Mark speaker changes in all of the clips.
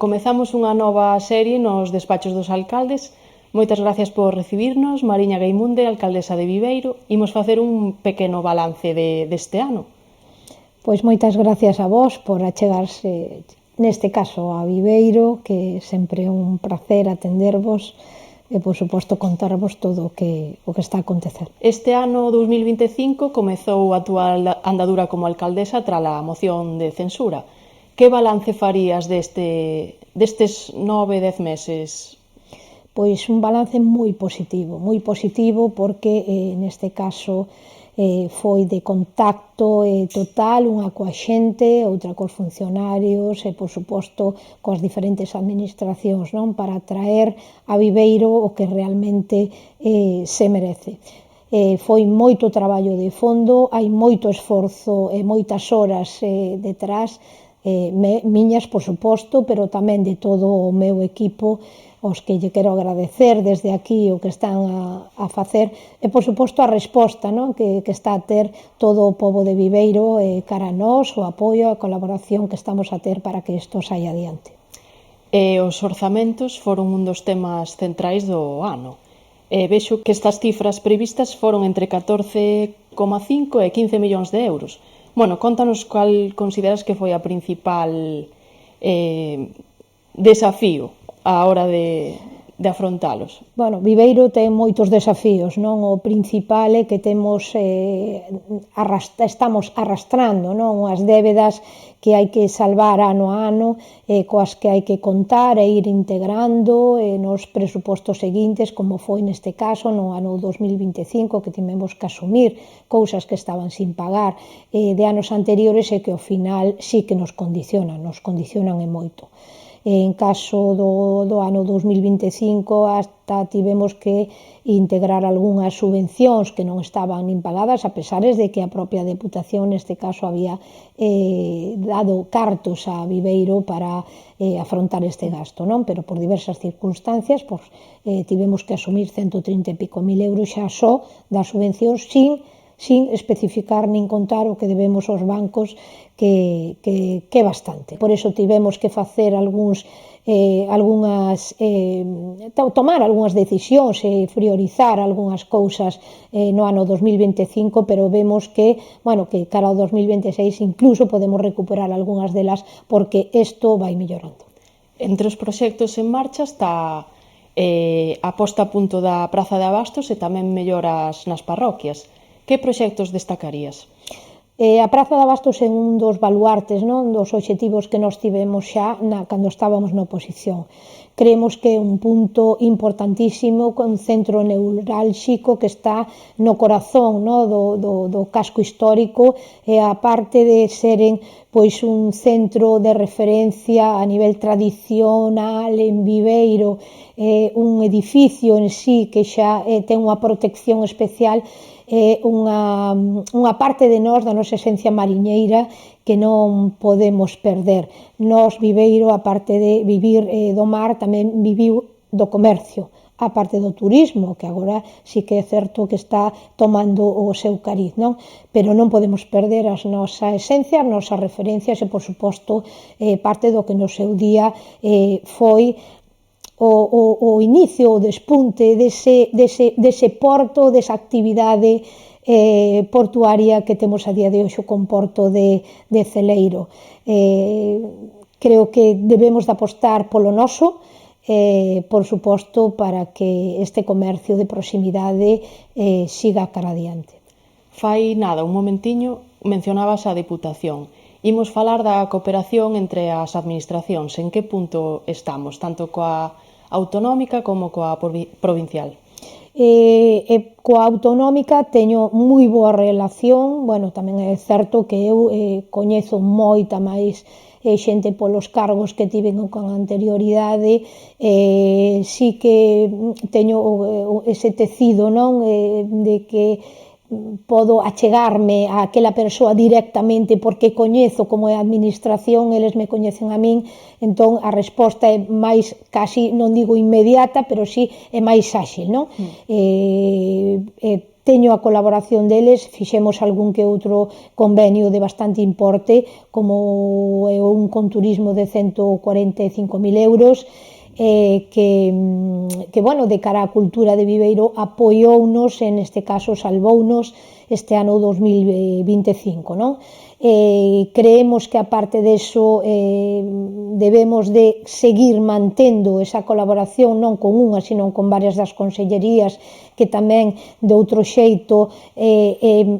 Speaker 1: Comezamos unha nova serie nos despachos dos alcaldes. Moitas gracias por recibirnos, Mariña Gaimunde, alcaldesa de Viveiro. Imos facer un pequeno balance deste ano.
Speaker 2: Pois moitas gracias a vos por achegarse, neste caso, a Viveiro, que sempre é un prazer atendervos e, por suposto, contarvos todo o que está a acontecer.
Speaker 1: Este ano 2025 comezou a túa andadura como alcaldesa tras a moción de censura. Que balance farías destes 9-10 meses?
Speaker 2: Pois un balance moi positivo porque neste caso foi de contacto total, unha coa xente, outra cos funcionarios e, por suposto, coas diferentes administracións, non? Para traer a Viveiro o que realmente se merece. Foi moito traballo de fondo, hai moito esforzo e moitas horas detrás, miñas, por suposto, pero tamén de todo o meu equipo, os que lle quero agradecer desde aquí o que están a facer e, por suposto, a resposta, non? Que está a ter todo o pobo de Viveiro cara a nós, o apoio, a colaboración que estamos a ter para que isto saia adiante.
Speaker 1: Os orzamentos foron un dos temas centrais do ano. Vexo que estas cifras previstas foron entre 14,5 e 15 millóns de euros. Bueno, contanos cal consideras que foi a principal desafío á hora de afrontalos.
Speaker 2: Bueno, Viveiro ten moitos desafíos, non? O principal é que estamos arrastrando, non? As débedas que hai que salvar ano a ano, coas que hai que contar e ir integrando nos presupostos seguintes, como foi neste caso no ano 2025, que tivemos que asumir cousas que estaban sin pagar de anos anteriores e que ao final sí que nos condicionan e moito. En caso do ano 2025 hasta tivemos que integrar algunhas subvencións que non estaban nin pagadas, a pesares de que a propia Deputación neste caso había dado cartos a Viveiro para afrontar este gasto, non? Pero por diversas circunstancias tivemos que asumir 130 e pico mil euros xa só das subvencións sin especificar nin contar o que debemos aos bancos, que é bastante. Por iso tivemos que facer tomar algunhas decisións e priorizar algunhas cousas no ano 2025, pero vemos que cara ao 2026 incluso podemos recuperar algunhas delas porque isto vai mellorando.
Speaker 1: Entre os proxectos en marcha está a posta a punto da Praza de Abastos e tamén melloras nas parroquias. Que proxectos destacarías?
Speaker 2: A Praza de Abastos é un dos baluartes, non? Dos obxectivos que nós tivemos xa cando estábamos na oposición. Creemos que é un punto importantísimo, un centro neurálxico que está no corazón, no? do casco histórico, e a parte de seren pois un centro de referencia a nivel tradicional en Viveiro, un edificio en sí que xa ten unha protección especial, unha parte de nós, da nosa esencia mariñeira, que non podemos perder. Nós, Viveiro, a parte de vivir do mar, tamén viviu do comercio, a parte do turismo, que agora sí que é certo que está tomando o seu cariz, non? Pero non podemos perder a nosa esencia, as nosas referencias e, por suposto, parte do que no seu día foi o inicio, o despunte dese porto, desa actividade portuaria que temos a día de hoxe con porto de Celeiro. Creo que debemos de apostar polo noso, por suposto, para que este comercio de proximidade siga cara adiante.
Speaker 1: Fai nada, un momentiño, mencionabas a Deputación. Imos falar da cooperación entre as administracións. En que punto estamos, tanto coa autonómica como coa provincial?
Speaker 2: Coa autonómica teño moi boa relación, tamén é certo que eu coñezo moita máis xente polos cargos que tiven con anterioridade, sí que teño ese tecido, non? De que podo achegarme a aquela persoa directamente porque coñezo como é a administración, eles me coñecen a min, entón a resposta é máis, casi non digo inmediata, pero sí é máis áxil, non? Teño a colaboración deles, fixemos algún que outro convenio de bastante importe, como un conturismo de 145.000 euros, que bueno, de cara á cultura de Viveiro apoiounos, en este caso salvounos este ano 2025, non? Creemos que aparte deso debemos de seguir mantendo esa colaboración non con unha, sino con varias das consellerías que tamén de outro xeito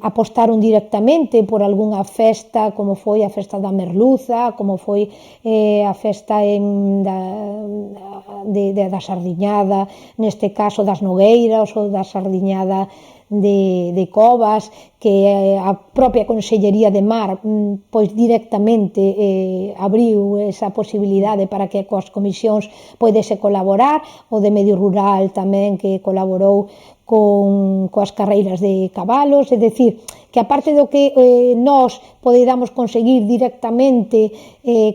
Speaker 2: apostaron directamente por algunha festa, como foi a festa da Merluza, como foi a festa da Sardiñada, neste caso das Nogueiras ou da Sardiñada de Covas, que a propia Consellería de Mar pois directamente abriu esa posibilidade para que coas comisións poidese colaborar, o de Medio Rural tamén que colaborou coas carreiras de cabalos, é dicir, que aparte do que nós poidamos conseguir directamente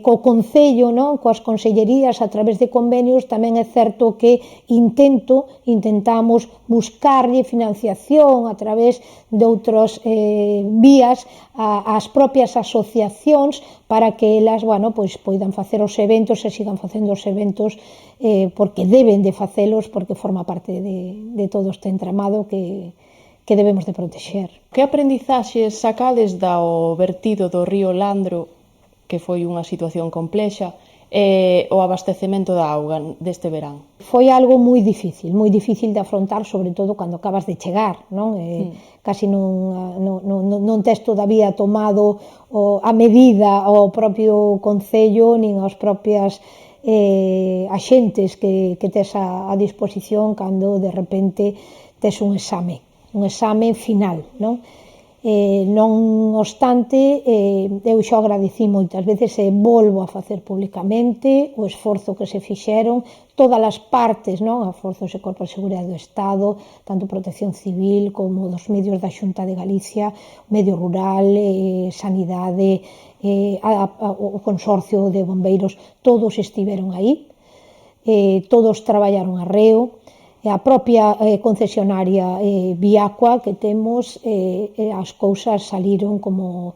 Speaker 2: co Concello, non, coas consellerías a través de convenios, tamén é certo que intentamos buscarlle financiación a través de outras vías ás propias asociacións para que elas, bueno, pois poidan facer os eventos e sigan facendo os eventos porque deben de facelos, porque forma parte de todo este entramado que debemos de protexer.
Speaker 1: Que aprendizaxes sacades do vertido do río Landro, que foi unha situación complexa, e o abastecemento da auga deste verán?
Speaker 2: Foi algo moi difícil de afrontar, sobre todo cando acabas de chegar, non? Casi non tes todavía tomado a medida ao propio Concello, nin aos propias axentes que tes a disposición cando de repente tes un exame final, non? Non obstante, eu xa agradecí moitas veces e volvo a facer públicamente o esforzo que se fixeron todas as partes, non? A Forzos e Corpos de Seguridade do Estado, tanto Protección Civil como dos medios da Xunta de Galicia, Medio Rural, Sanidade, o Consorcio de Bombeiros, todos estiveron aí, todos traballaron arreo, a propia concesionaria Viacua que temos, as cousas saliron como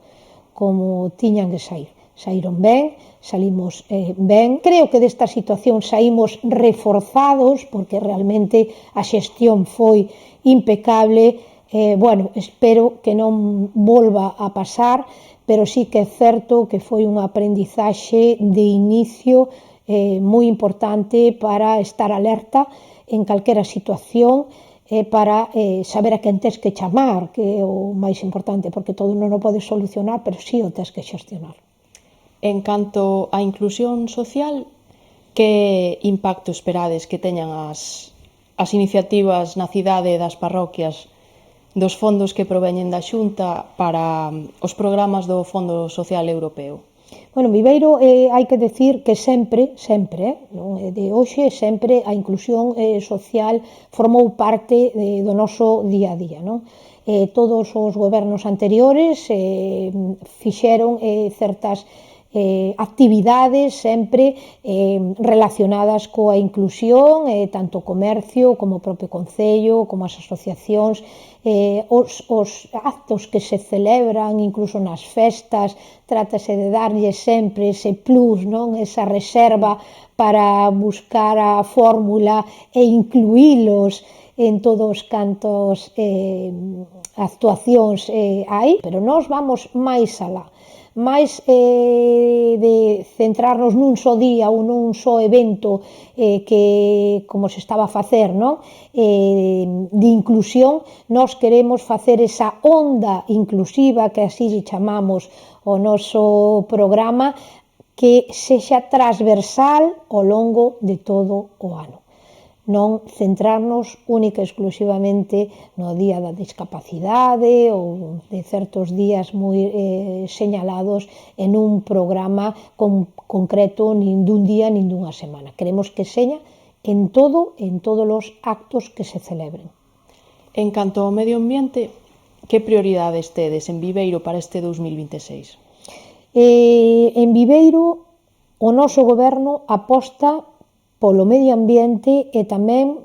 Speaker 2: tiñan que sair. Saíron ben, salimos ben. Creo que desta situación saímos reforzados, porque realmente a xestión foi impecable. Bueno, espero que non volva a pasar, pero sí que é certo que foi unha aprendizaxe de inicio moi importante para estar alerta en calquera situación, para saber a quen tes que chamar, que é o máis importante, porque todo non o podes solucionar, pero sí o tes que xestionar.
Speaker 1: En canto á inclusión social, que impacto esperades que teñan as iniciativas na cidade e das parroquias dos fondos que proveñen da Xunta para os programas do Fondo Social Europeo?
Speaker 2: Bueno, Viveiro hai que decir que sempre, non? De hoxe, sempre a inclusión social formou parte do noso día a día, non? Todos os gobernos anteriores fixeron certas actividades sempre relacionadas coa inclusión, tanto o comercio como o propio Concello, como as asociacións, os actos que se celebran, incluso nas festas, trátase de darlle sempre ese plus, non? Esa reserva para buscar a fórmula e incluílos en todos cantos actuacións hai, pero nós vamos máis alá. máis de centrarnos nun só día ou nun só evento que como se estaba a facer, non? De inclusión, nós queremos facer esa onda inclusiva, que así lle chamamos o noso programa, que sexa transversal ao longo de todo o ano. Non centrarnos única e exclusivamente no día da discapacidade ou de certos días moi señalados en un programa concreto nin dun día nin dunha semana. Queremos que seña en todos os actos que se celebren.
Speaker 1: En canto ao medio ambiente, Que prioridades tedes en Viveiro para este 2026?
Speaker 2: En Viveiro, o noso goberno aposta polo medio ambiente e tamén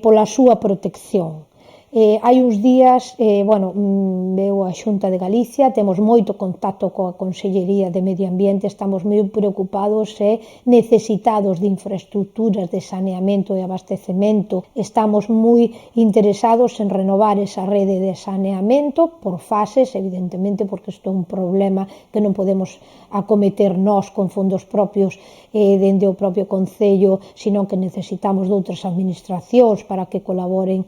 Speaker 2: pola súa protección. Hai uns días, veu a Xunta de Galicia, temos moito contacto coa Consellería de Medio Ambiente, estamos moi preocupados e necesitados de infraestructuras de saneamento e abastecemento, estamos moi interesados en renovar esa rede de saneamento por fases, evidentemente, porque isto é un problema que non podemos acometer nós con fondos propios dende o propio Concello, sino que necesitamos de outras administracións para que colaboren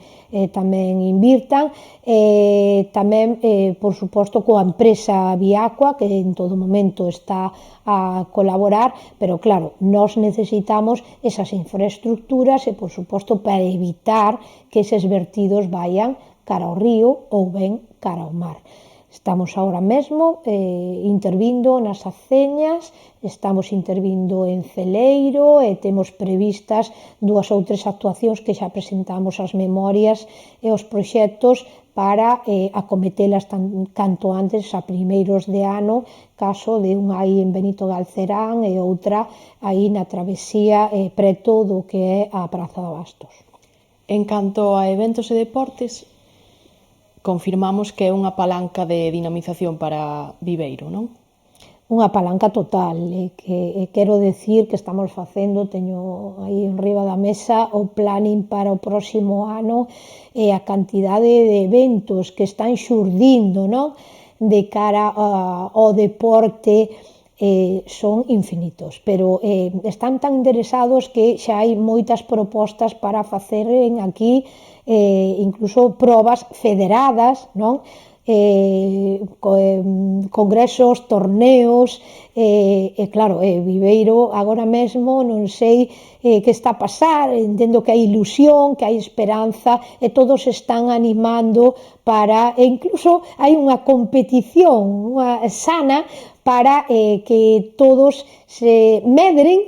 Speaker 2: tamén invirtan, tamén, por suposto, coa empresa Viacua, que en todo momento está a colaborar, pero claro, nós necesitamos esas infraestructuras e, por suposto, para evitar que eses vertidos vayan cara ao río ou ben cara ao mar. Estamos agora mesmo intervindo nas aceñas, estamos intervindo en Celeiro e temos previstas 2 ou 3 actuacións que xa presentamos as memorias e os proxectos para acometelas canto antes a primeiros de ano, caso de unha aí en Benito Galcerán e outra aí na travesía preto do que é a Praza de Abastos.
Speaker 1: En canto a eventos e deportes, confirmamos que é unha palanca de dinamización para Viveiro, non?
Speaker 2: Unha palanca total, que quero decir que estamos facendo, teño aí enriba da mesa o planning para o próximo ano e a cantidade de eventos que están xurdindo, non? De cara ao deporte son infinitos, pero están tan interesados que xa hai moitas propostas para facer aquí incluso probas federadas, non? Congresos, torneos, claro, Viveiro agora mesmo non sei que está a pasar, entendo que hai ilusión, que hai esperanza e todos están animando para, e incluso hai unha competición sana para que todos se medren,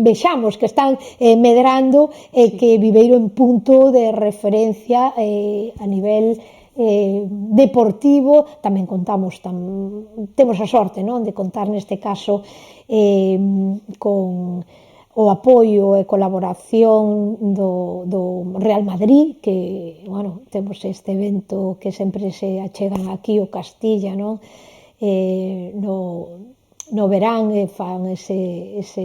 Speaker 2: vexamos que están medrando e que Viveiro en punto de referencia a nivel deportivo, tamén contamos, temos a sorte, non, de contar neste caso con o apoio e colaboración do Real Madrid, que, bueno, temos este evento que sempre se achegan aquí o Castilla, non? No verán fan eses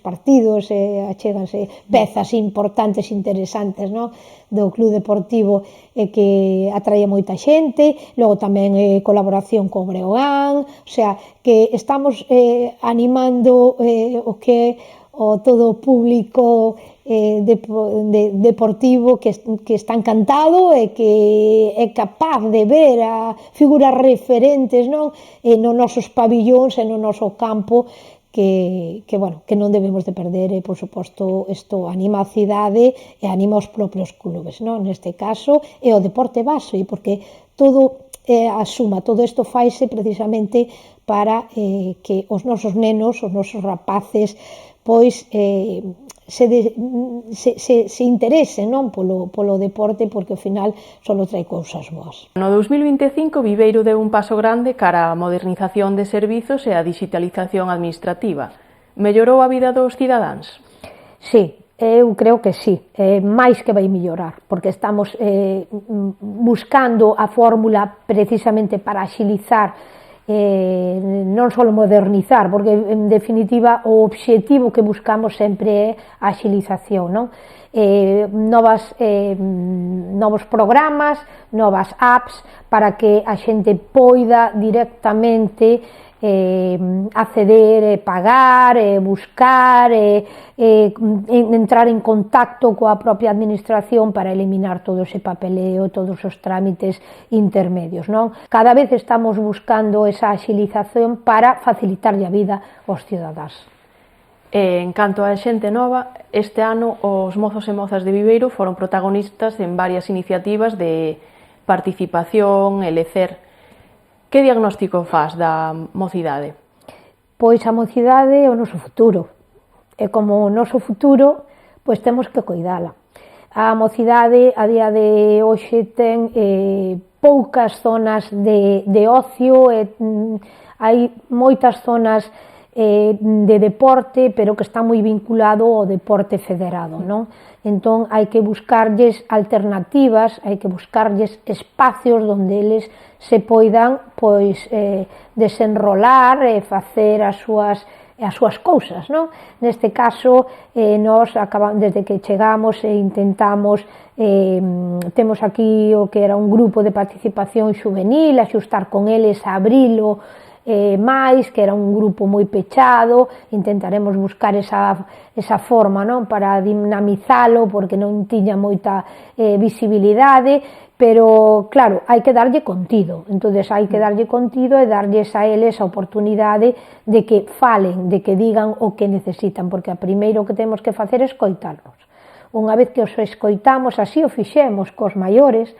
Speaker 2: partidos, achéganse pezas importantes, interesantes, non? Do club deportivo que atrae moita xente, logo tamén colaboración co Breogán, o sea, que estamos animando o que o todo o público deportivo que está encantado e que é capaz de ver a figuras referentes, non? Nos nosos pabillóns e no noso campo, que non debemos de perder, por suposto, isto anima a cidade e anima os propios clubes, non? Neste caso, é o deporte base, porque todo a suma, todo isto faise precisamente para que os nosos nenos, os nosos rapaces, pois se interesen, non, polo deporte, porque ao final só trae cousas boas.
Speaker 1: No 2025 Viveiro deu un paso grande cara á modernización de servizos e a digitalización administrativa. Mellorou a vida dos cidadáns?
Speaker 2: Sí, eu creo que sí, máis que vai mellorar, porque estamos buscando a fórmula precisamente para axilizar, non só modernizar, porque en definitiva o obxectivo que buscamos sempre é a axilización, non? Novos programas, novas apps para que a xente poida directamente acceder, pagar, buscar, entrar en contacto coa propia administración para eliminar todo ese papeleo, todos os trámites intermedios, non? Cada vez estamos buscando esa axilización para facilitarlle a vida aos cidadáns.
Speaker 1: En canto á xente nova, este ano os mozos e mozas de Viveiro foron protagonistas en varias iniciativas de participación e lecer. Que diagnóstico faz da mocidade?
Speaker 2: Pois a mocidade é o noso futuro, e como o noso futuro, pois temos que cuidala. A mocidade a día de hoxe ten poucas zonas de ocio, hai moitas zonas de deporte, pero que está moi vinculado ao deporte federado, non? Entón, hai que buscarlles alternativas, hai que buscarlles espacios onde eles se poidan, pois, desenrolar e facer as súas cousas, non? Neste caso, nós, desde que chegamos e intentamos, temos aquí o que era un grupo de participación xuvenil, axustar con eles, abrilo, máis, que era un grupo moi pechado, intentaremos buscar esa forma, non, para dinamizalo, porque non tiña moita visibilidade, pero, claro, hai que darlle contido, entonces hai que darlle contido e darlles a eles a oportunidade de que falen, de que digan o que necesitan, porque a primeiro que temos que facer é escoitarlos. Unha vez que os escoitamos, así o fixemos cos maiores,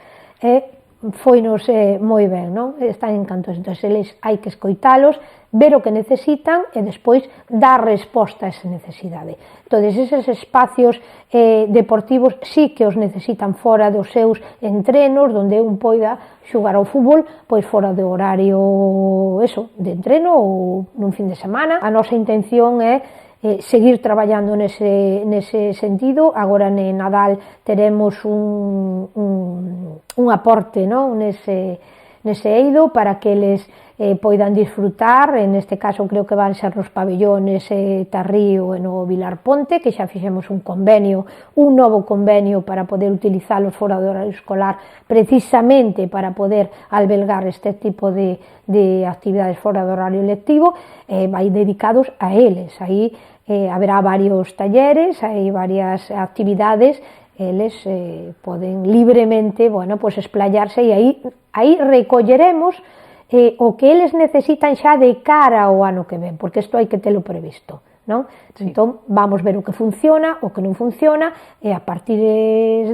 Speaker 2: foinos moi ben, non? Están encantados, entón eles hai que escoitalos, ver o que necesitan e despois dar resposta a esa necesidade. Entón, eses espacios deportivos sí que os necesitan fora dos seus entrenos, onde un poida xugar ao fútbol, pois fora do horario de entreno ou nun fin de semana. A nosa intención é seguir traballando nese sentido. Agora en Nadal teremos un aporte, non? nese eido para que eles poidan disfrutar. En este caso creo que van ser nos pabellones Tarrío e no Vilar Ponte, que xa fixemos un novo convenio para poder utilizalos fora do horario escolar, precisamente para poder albergar este tipo de actividades fora do horario lectivo, vai dedicados a eles. Aí haberá varios talleres, hai varias actividades, eles poden libremente, esplayarse, e aí recolleremos o que eles necesitan xa de cara ao ano que ven, porque isto hai que telo previsto, non? Sí. Entón, vamos ver o que funciona, o que non funciona, e a partir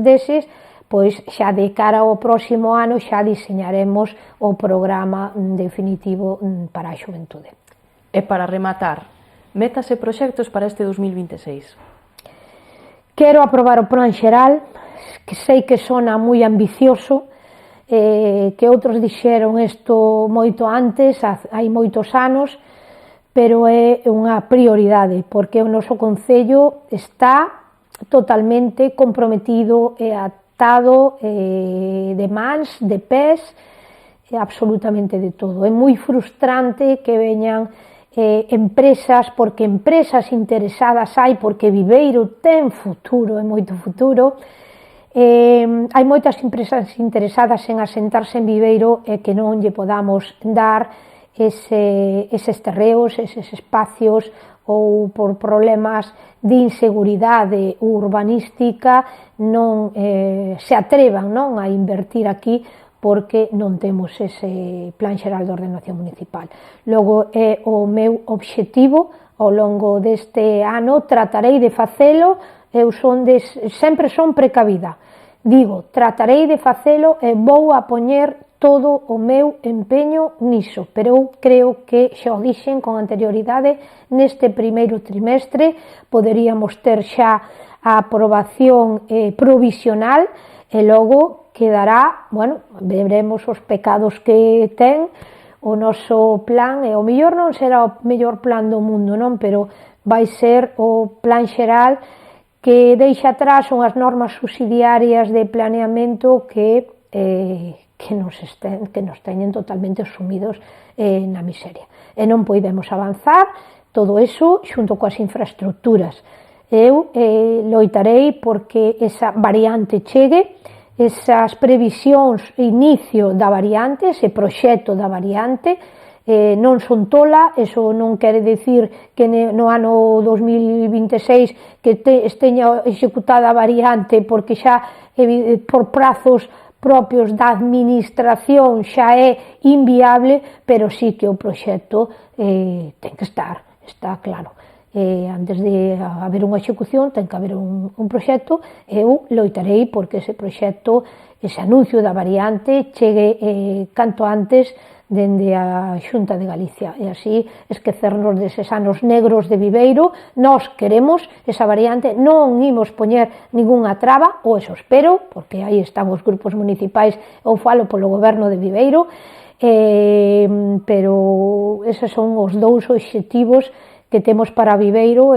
Speaker 2: deses, pois xa de cara ao próximo ano xa diseñaremos o programa definitivo para a xuventude.
Speaker 1: E para rematar, metas e proxectos para este 2026?
Speaker 2: Quero aprobar o plan xeral, que sei que sona moi ambicioso, que outros dixeron isto moito antes, hai moitos anos, pero é unha prioridade, porque o noso concello está totalmente comprometido e atado de mans, de pés, absolutamente de todo. É moi frustrante que veñan empresas, porque empresas interesadas hai, porque Viveiro ten futuro, é moito futuro. Hai moitas empresas interesadas en asentarse en Viveiro e que non lle podamos dar eses terreos, eses espacios, ou por problemas de inseguridade urbanística non se atrevan, non, a invertir aquí, porque non temos ese plan xeral de ordenación municipal. Logo, é o meu obxectivo ao longo deste ano, tratarei de facelo, sempre son precavida, digo, tratarei de facelo e vou a poñer todo o meu empeño niso, pero eu creo que, xa o dixen con anterioridade, neste primeiro trimestre poderíamos ter xa a aprobación provisional e logo quedará, veremos os pecados que ten o noso plan, e o mellor non será o mellor plan do mundo, non, pero vai ser o plan xeral que deixa atrás unhas normas subsidiarias de planeamento que nos teñen totalmente sumidos na miseria. E non podemos avanzar todo eso xunto coas infraestructuras. Eu loitarei porque esa variante chegue, esas previsións, inicio da variante, ese proxecto da variante, non son tola, eso non quere dicir que no ano 2026 que esteña executada a variante, porque xa por prazos propios da administración xa é inviable, pero sí que o proxecto ten que estar, está claro. Antes de haber unha execución ten que haber un proxecto. Eu loitarei porque ese proxecto, ese anuncio da variante chegue canto antes dende a Xunta de Galicia, e así esquecernos deses anos negros de Viveiro. Nós queremos esa variante, non imos poñer ningunha traba, ou eso espero, porque aí están os grupos municipais, eu falo polo goberno de Viveiro, pero eses son os dous obxectivos que temos para Viveiro,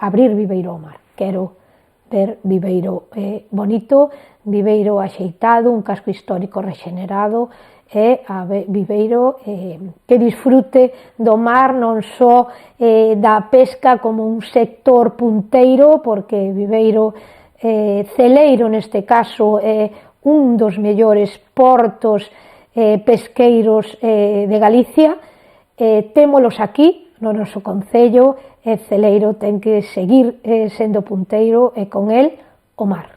Speaker 2: abrir Viveiro ao mar. Quero ver Viveiro bonito, Viveiro axeitado, un casco histórico rexenerado, e a Viveiro que disfrute do mar, non só da pesca como un sector punteiro, porque Viveiro, Celeiro neste caso, é un dos mellores portos pesqueiros de Galicia, témolos aquí no noso concello, e Celeiro ten que seguir sendo punteiro, e con el o mar.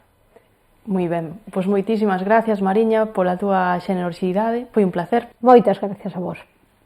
Speaker 1: Moi ben, pois moitísimas gracias, Mariña, pola túa xenerosidade, foi un placer.
Speaker 2: Moitas gracias a vos.